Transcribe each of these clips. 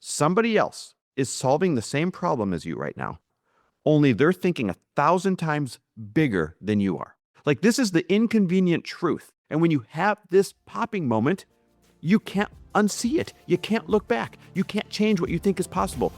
Somebody else is solving the same problem as you right now, only they're thinking 1,000 times bigger than you are. Like, this is the inconvenient truth. And when you have this popping moment, you can't unsee it. You can't look back. You can't change what you think is possible.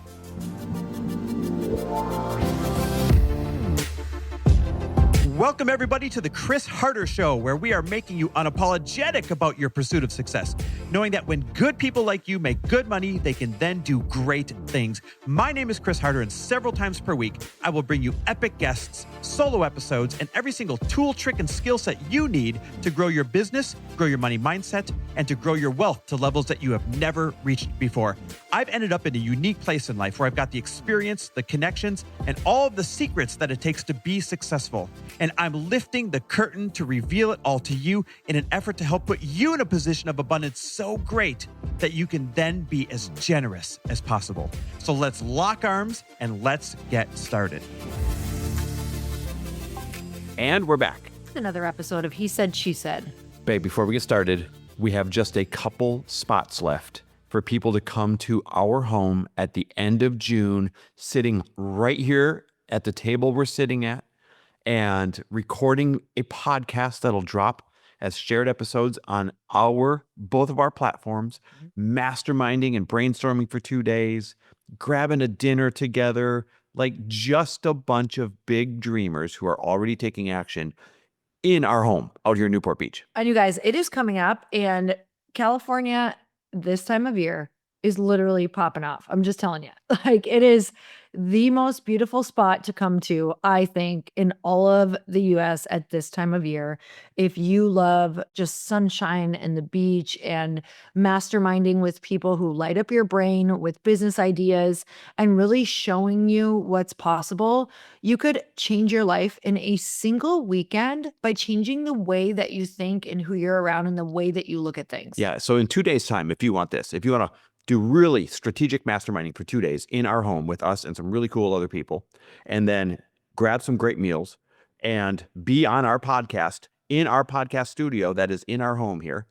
Welcome, everybody, to the Chris Harder Show, where we are making you unapologetic about your pursuit of success, knowing that when good people like you make good money, they can then do great things. My name is Chris Harder, and several times per week, I will bring you epic guests, solo episodes, and every single tool, trick, and skill set you need to grow your business, grow your money mindset, and to grow your wealth to levels that you have never reached before. I've ended up in a unique place in life where I've got the experience, the connections, and all of the secrets that it takes to be successful. And I'm lifting the curtain to reveal it all to you in an effort to help put you in a position of abundance so great that you can then be as generous as possible. So let's lock arms and let's get started. And we're back. Another episode of He Said, She Said. Babe, before we get started, we have just a couple spots left for people to come to our home at the end of June, sitting right here at the table we're sitting at, and recording a podcast that'll drop as shared episodes on both of our platforms, masterminding and brainstorming for 2 days, grabbing a dinner together, like just a bunch of big dreamers who are already taking action in our home out here in Newport Beach. And you guys, it is coming up, and California this time of year is literally popping off. I'm just telling you, like, it is the most beautiful spot to come to, I think, in all of the US at this time of year. If you love just sunshine and the beach and masterminding with people who light up your brain with business ideas and really showing you what's possible, you could change your life in a single weekend by changing the way that you think and who you're around and the way that you look at things. Yeah. So in 2 days' time, if you want to do really strategic masterminding for 2 days in our home with us and some really cool other people, and then grab some great meals and be on our podcast in our podcast studio that is in our home here,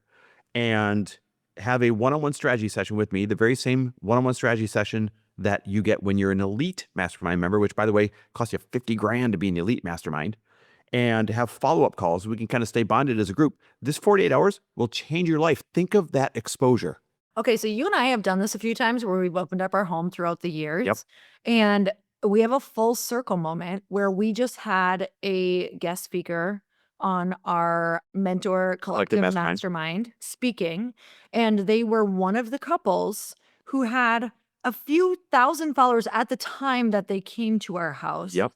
and have a one-on-one strategy session with me, the very same one-on-one strategy session that you get when you're an elite mastermind member, which, by the way, costs you $50,000 to be an elite mastermind, and have follow-up calls so we can kind of stay bonded as a group. This 48 hours will change your life. Think of that exposure. Okay, so you and I have done this a few times where we've opened up our home throughout the years. Yep. And we have a full circle moment where we just had a guest speaker on our mentor collective mastermind speaking. And they were one of the couples who had a few thousand followers at the time that they came to our house. Yep.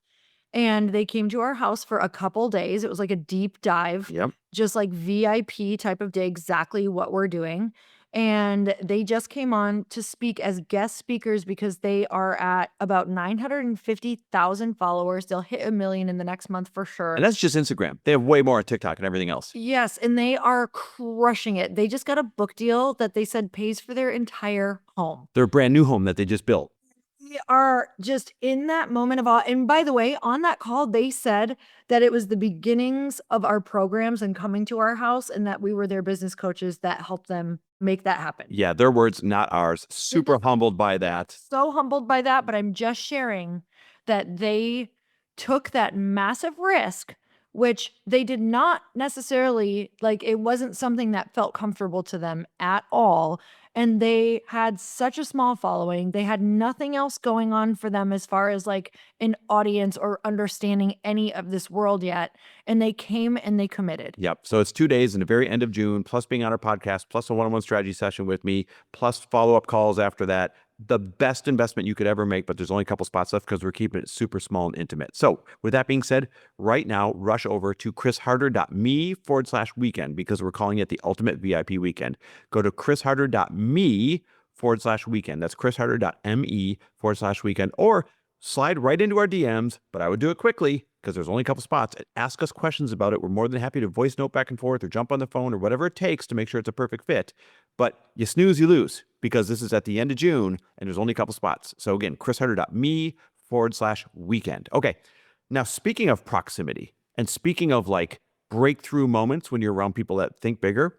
And they came to our house for a couple days. It was like a deep dive, Yep. just like VIP type of day, exactly what we're doing. And they just came on to speak as guest speakers because they are at about 950,000 followers. They'll hit 1 million in the next month for sure. And that's just Instagram. They have way more on TikTok and everything else. Yes, and they are crushing it. They just got a book deal that they said pays for their entire home. Their brand new home that they just built. We are just in that moment of awe. And by the way, on that call, they said that it was the beginnings of our programs and coming to our house, and that we were their business coaches that helped them make that happen. Yeah, their words, not ours. Super humbled by that. So humbled by that, but I'm just sharing that they took that massive risk, which they did not necessarily, like, it wasn't something that felt comfortable to them at all. And they had such a small following. They had nothing else going on for them as far as like an audience or understanding any of this world yet. And they came and they committed. Yep. So it's 2 days in the very end of June, plus being on our podcast, plus a one-on-one strategy session with me, plus follow-up calls after that. The best investment you could ever make, but there's only a couple spots left because we're keeping it super small and intimate. So with that being said, right now, rush over to chrisharder.me/weekend because we're calling it the ultimate VIP weekend. Go to chrisharder.me/weekend. That's chrisharder.me/weekend, or slide right into our DMs, but I would do it quickly because there's only a couple spots, and ask us questions about it. We're more than happy to voice note back and forth or jump on the phone or whatever it takes to make sure it's a perfect fit. But you snooze, you lose, because this is at the end of June and there's only a couple spots. So again, chrisharder.me/weekend. Okay. Now, speaking of proximity and speaking of like breakthrough moments when you're around people that think bigger,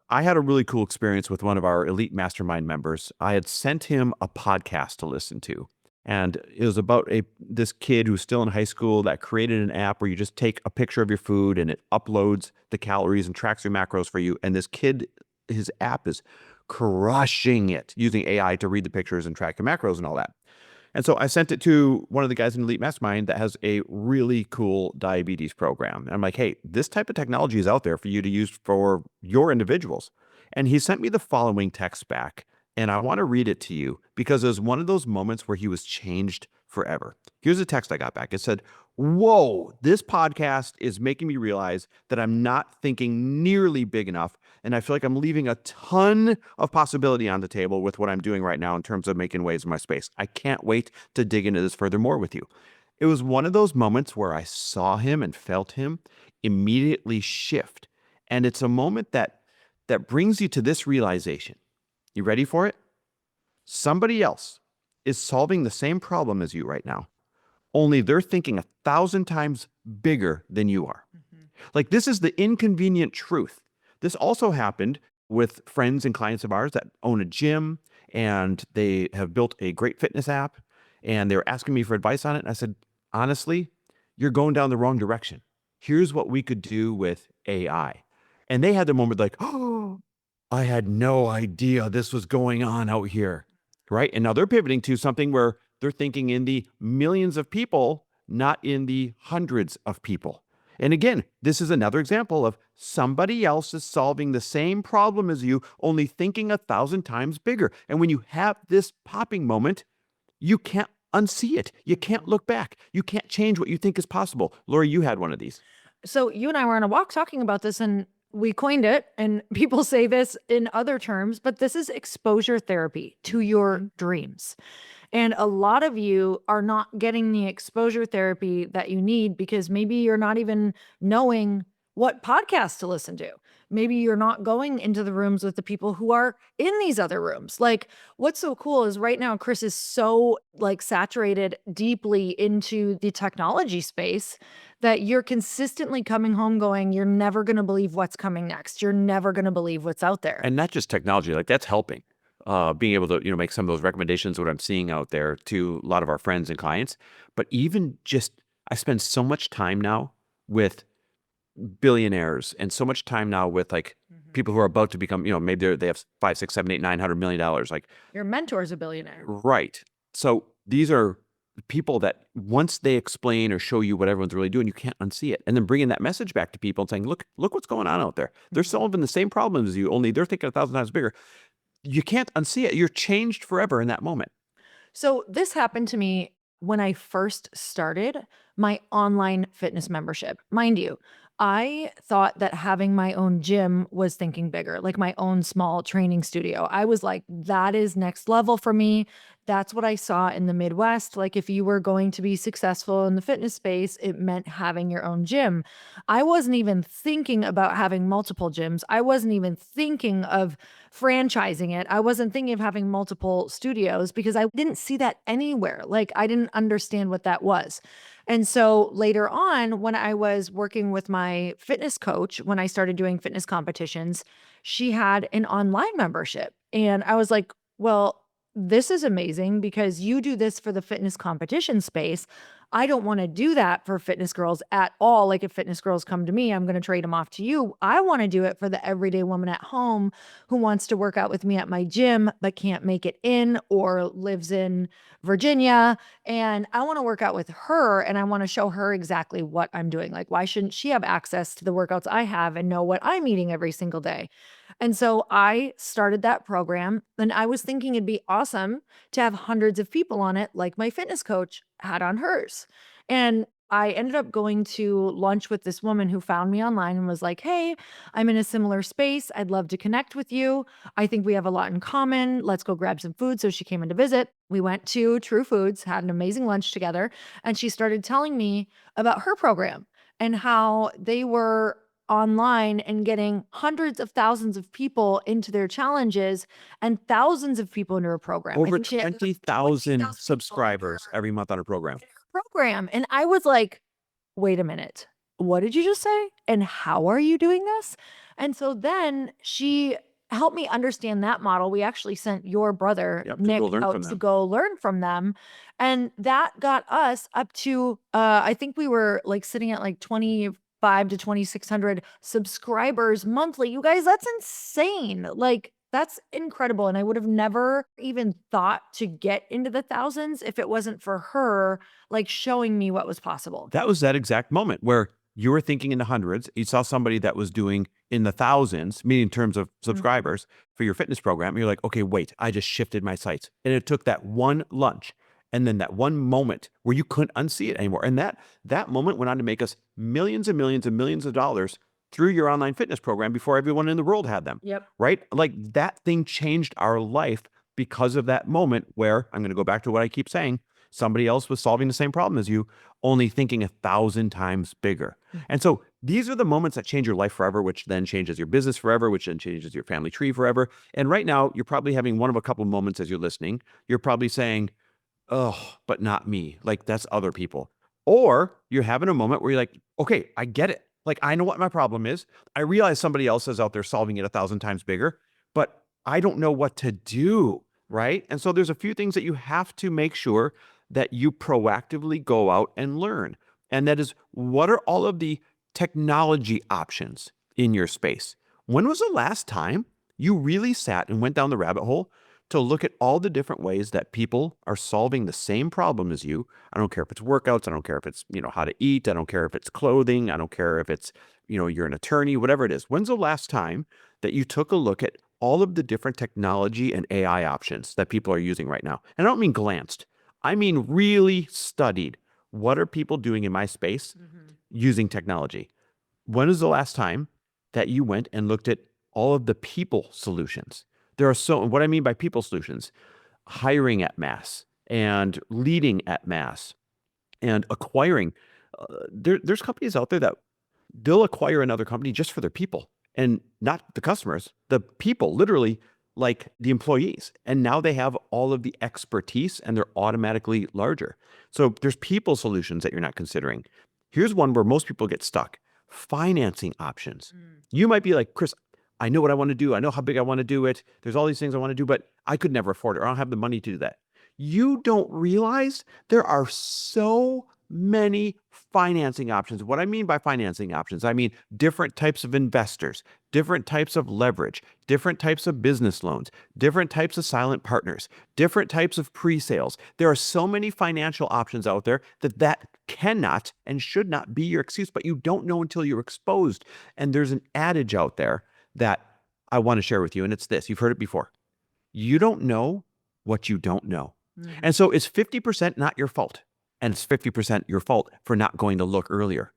I had a really cool experience with one of our elite mastermind members. I had sent him a podcast to listen to. And it was about this kid who's still in high school that created an app where you just take a picture of your food and it uploads the calories and tracks your macros for you. And this kid, his app is crushing it using AI to read the pictures and track your macros and all that. And so I sent it to one of the guys in Elite Mastermind that has a really cool diabetes program. And I'm like, hey, this type of technology is out there for you to use for your individuals. And he sent me the following text back. And I want to read it to you because it was one of those moments where he was changed forever. Here's a text I got back. It said, whoa, this podcast is making me realize that I'm not thinking nearly big enough. And I feel like I'm leaving a ton of possibility on the table with what I'm doing right now in terms of making waves in my space. I can't wait to dig into this furthermore with you. It was one of those moments where I saw him and felt him immediately shift. And it's a moment that brings you to this realization. You ready for it? Somebody else is solving the same problem as you right now, only they're thinking 1,000 times bigger than you are. Like, this is the inconvenient truth. This also happened with friends and clients of ours that own a gym, and they have built a great fitness app, and they were asking me for advice on it. And I said, honestly, you're going down the wrong direction. Here's what we could do with AI. And they had the moment like, oh, I had no idea this was going on out here, right? And now they're pivoting to something where they're thinking in the millions of people, not in the hundreds of people. And again, this is another example of somebody else is solving the same problem as you, only thinking 1,000 times bigger. And when you have this popping moment, you can't unsee it. You can't look back. You can't change what you think is possible. Lori, you had one of these. So you and I were on a walk talking about this, and we coined it, and people say this in other terms, but this is exposure therapy to your dreams. And a lot of you are not getting the exposure therapy that you need because maybe you're not even knowing what podcasts to listen to. Maybe you're not going into the rooms with the people who are in these other rooms. Like, what's so cool is right now Chris is so like saturated deeply into the technology space that you're consistently coming home going, you're never going to believe what's coming next. You're never going to believe what's out there. And not just technology, like that's helping. Being able to, make some of those recommendations, what I'm seeing out there to a lot of our friends and clients. But even just, I spend so much time now with billionaires and so much time now with like people who are about to become, maybe they have 5, 6, 7, 8, $900 million. Like, Your mentor's a billionaire. right. So these are people that once they explain or show you what everyone's really doing, you can't unsee it. And then bringing that message back to people and saying, look what's going on out there. They're solving the same problems as you, only they're thinking 1,000 times bigger. You can't unsee it. You're changed forever in that moment. So this happened to me when I first started my online fitness membership. Mind you, I thought that having my own gym was thinking bigger, like my own small training studio. I was like, that is next level for me. That's what I saw in the Midwest. Like, if you were going to be successful in the fitness space, it meant having your own gym. I wasn't even thinking about having multiple gyms. I wasn't even thinking of franchising it. I wasn't thinking of having multiple studios because I didn't see that anywhere. Like, I didn't understand what that was. And so later on, when I was working with my fitness coach, when I started doing fitness competitions, she had an online membership. And I was like, well, this is amazing because you do this for the fitness competition space. I don't want to do that for fitness girls at all. Like, if fitness girls come to me, I'm going to trade them off to you. I want to do it for the everyday woman at home who wants to work out with me at my gym, but can't make it in or lives in Virginia. And I want to work out with her and I want to show her exactly what I'm doing. Like, why shouldn't she have access to the workouts I have and know what I'm eating every single day? And so I started that program, and I was thinking it'd be awesome to have hundreds of people on it, like my fitness coach had on hers. And I ended up going to lunch with this woman who found me online and was like, hey, I'm in a similar space. I'd love to connect with you. I think we have a lot in common. Let's go grab some food. So she came in to visit. We went to True Foods, had an amazing lunch together. And she started telling me about her program and how they were online and getting hundreds of thousands of people into their challenges and thousands of people into her program. I Over think she had 20,000 people subscribers every month on her program. program. And I was like, wait a minute, what did you just say? And how are you doing this? And so then she helped me understand that model. We actually sent your brother, Yep, to Nick, go learn out from to them. go learn from them. And that got us up to, I think we were like sitting at like 25 to 2,600 subscribers monthly. You guys, that's insane. Like, that's incredible. And I would have never even thought to get into the thousands if it wasn't for her, like showing me what was possible. That was that exact moment where you were thinking in the hundreds. You saw somebody that was doing in the thousands, meaning in terms of subscribers for your fitness program. You're like, okay, wait, I just shifted my sights. And it took that one lunch and then that one moment where you couldn't unsee it anymore. And that moment went on to make us millions and millions and millions of dollars through your online fitness program before everyone in the world had them. Yep. Right? Like that thing changed our life because of that moment where I'm going to go back to what I keep saying. Somebody else was solving the same problem as you, only thinking 1,000 times bigger. And so these are the moments that change your life forever, which then changes your business forever, which then changes your family tree forever. And right now, you're probably having one of a couple moments as you're listening. You're probably saying, oh, but not me. Like that's other people. Or you're having a moment where you're like, okay, I get it. Like I know what my problem is. I realize somebody else is out there solving it 1,000 times bigger, but I don't know what to do. Right. And so there's a few things that you have to make sure that you proactively go out and learn. And that is, what are all of the technology options in your space? When was the last time you really sat and went down the rabbit hole to look at all the different ways that people are solving the same problem as you? I don't care if it's workouts. I don't care if it's, how to eat. I don't care if it's clothing. I don't care if it's, you're an attorney, whatever it is. When's the last time that you took a look at all of the different technology and AI options that people are using right now? And I don't mean glanced. I mean really studied. What are people doing in my space using technology? When is the last time that you went and looked at all of the people solutions? There are what I mean by people solutions, hiring at mass and leading at mass and acquiring. There's companies out there that they'll acquire another company just for their people and not the customers, the people, literally like the employees. And now they have all of the expertise and they're automatically larger. So there's people solutions that you're not considering. Here's one where most people get stuck: financing options. You might be like, Chris, I know what I want to do. I know how big I want to do it. There's all these things I want to do, but I could never afford it, or I don't have the money to do that. You don't realize there are so many financing options. What I mean by financing options, I mean different types of investors, different types of leverage, different types of business loans, different types of silent partners, different types of pre-sales. There are so many financial options out there that cannot and should not be your excuse, but you don't know until you're exposed. And there's an adage out there that I want to share with you, and it's this. You've heard it before. You don't know what you don't know. And so it's 50% not your fault, and it's 50% your fault for not going to look earlier.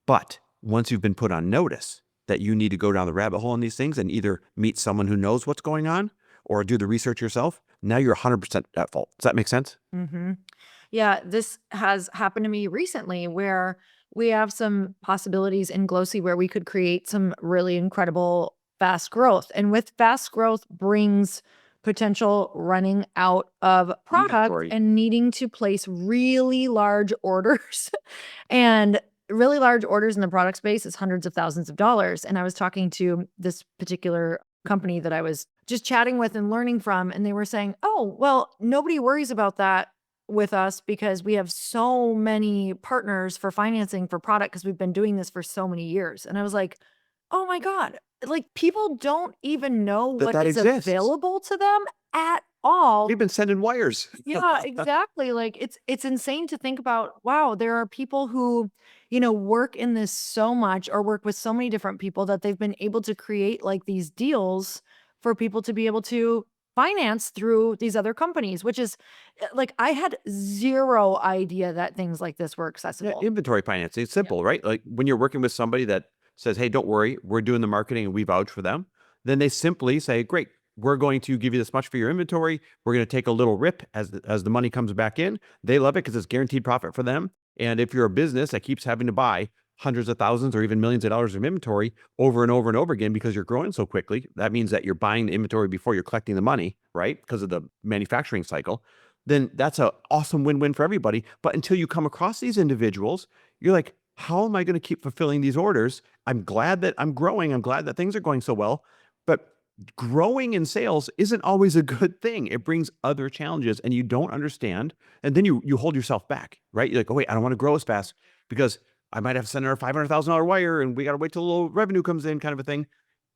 But once you've been put on notice that you need to go down the rabbit hole in these things and either meet someone who knows what's going on or do the research yourself, now you're 100% at fault. Does that make sense? Yeah, this has happened to me recently where we have some possibilities in Glossy where we could create some really incredible fast growth. And with fast growth brings potential running out of product Inventory. and needing to place really large orders. And really large orders in the product space is hundreds of thousands of dollars. And I was talking to this particular company that I was just chatting with and learning from, and they were saying, oh, well, nobody worries about that with us because we have so many partners for financing for product because we've been doing this for so many years. And I was like, oh my God, like people don't even know That what that is exists. available to them at all. We've been sending wires. Yeah, exactly. Like it's insane to think about, wow, there are people who, work in this so much or work with so many different people that they've been able to create like these deals for people to be able to finance through these other companies, which is like I had zero idea that things like this were Yeah, accessible. inventory financing. It's simple, right? Like when you're working with somebody that says, hey, don't worry, we're doing the marketing and we vouch for them, then they simply say, great, we're going to give you this much for your inventory. We're going to take a little rip as the money comes back in. They love it because it's guaranteed profit for them. And if you're a business that keeps having to buy hundreds of thousands or even millions of dollars of inventory over and over and over again because you're growing so quickly, that means that you're buying the inventory before you're collecting the money, right? Because of the manufacturing cycle. Then that's an awesome win-win for everybody. But until you come across these individuals, you're like, how am I going to keep fulfilling these orders? I'm glad that I'm growing. I'm glad that things are going so well, but growing in sales isn't always a good thing. It brings other challenges and you don't understand. And then you hold yourself back, right? You're like, oh, wait, I don't want to grow as fast because I might have to send her a $500,000 wire and we got to wait till a little revenue comes in, kind of a thing.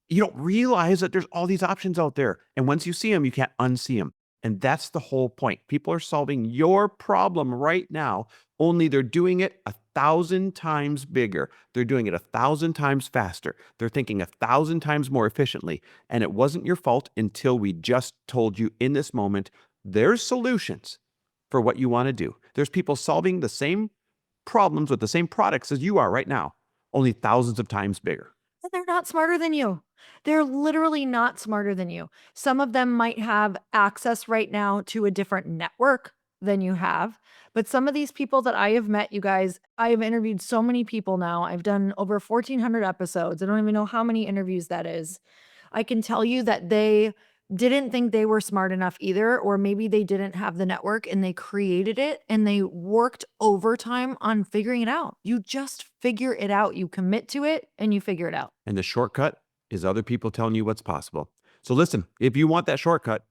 You don't realize that there's all these options out there. And once you see them, you can't unsee them. And that's the whole point. People are solving your problem right now, only they're doing it 1,000 times bigger. They're doing it 1,000 times faster. They're thinking 1,000 times more efficiently. And it wasn't your fault until we just told you in this moment, there's solutions for what you want to do. There's people solving the same problems with the same products as you are right now, only thousands of times bigger. And they're not smarter than you. They're literally not smarter than you. Some of them might have access right now to a different network than you have. But some of these people that I have met, you guys, I have interviewed so many people now. I've done over 1,400 episodes. I don't even know how many interviews that is. I can tell you that they didn't think they were smart enough either, or maybe they didn't have the network and they created it and they worked overtime on figuring it out. You just figure it out. You commit to it and you figure it out. And the shortcut is other people telling you what's possible. So listen, if you want that shortcut,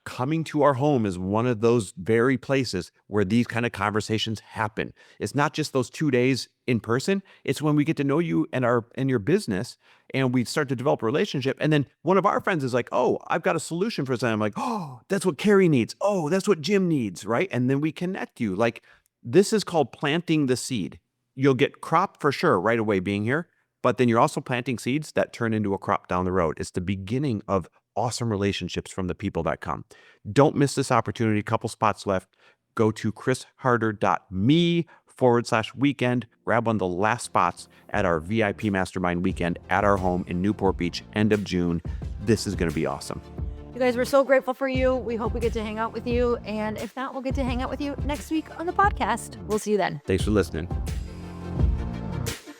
coming to our home is one of those very places where these kind of conversations happen. It's not just those 2 days in person. It's when we get to know you and your business and we start to develop a relationship. And then one of our friends is like, oh, I've got a solution for something. I'm like, oh, that's what Carrie needs. Oh, that's what Jim needs, right? And then we connect you. Like, this is called planting the seed. You'll get crop for sure right away being here, but then you're also planting seeds that turn into a crop down the road. It's the beginning of awesome relationships from the people that come. Don't miss this opportunity. Couple spots left. Go to chrisharder.me/weekend. Grab one of the last spots at our VIP Mastermind weekend at our home in Newport Beach, end of June. This is going to be awesome. You guys, we're so grateful for you. We hope we get to hang out with you. And if not, we'll get to hang out with you next week on the podcast. We'll see you then. Thanks for listening.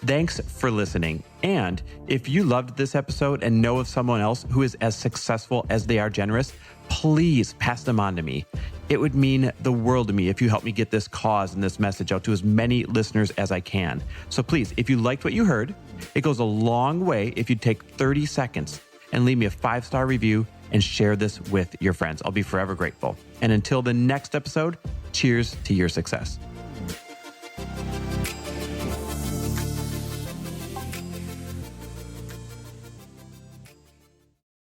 Thanks for listening. And if you loved this episode and know of someone else who is as successful as they are generous, please pass them on to me. It would mean the world to me if you help me get this cause and this message out to as many listeners as I can. So please, if you liked what you heard, it goes a long way if you take 30 seconds and leave me a 5-star review and share this with your friends. I'll be forever grateful. And until the next episode, cheers to your success.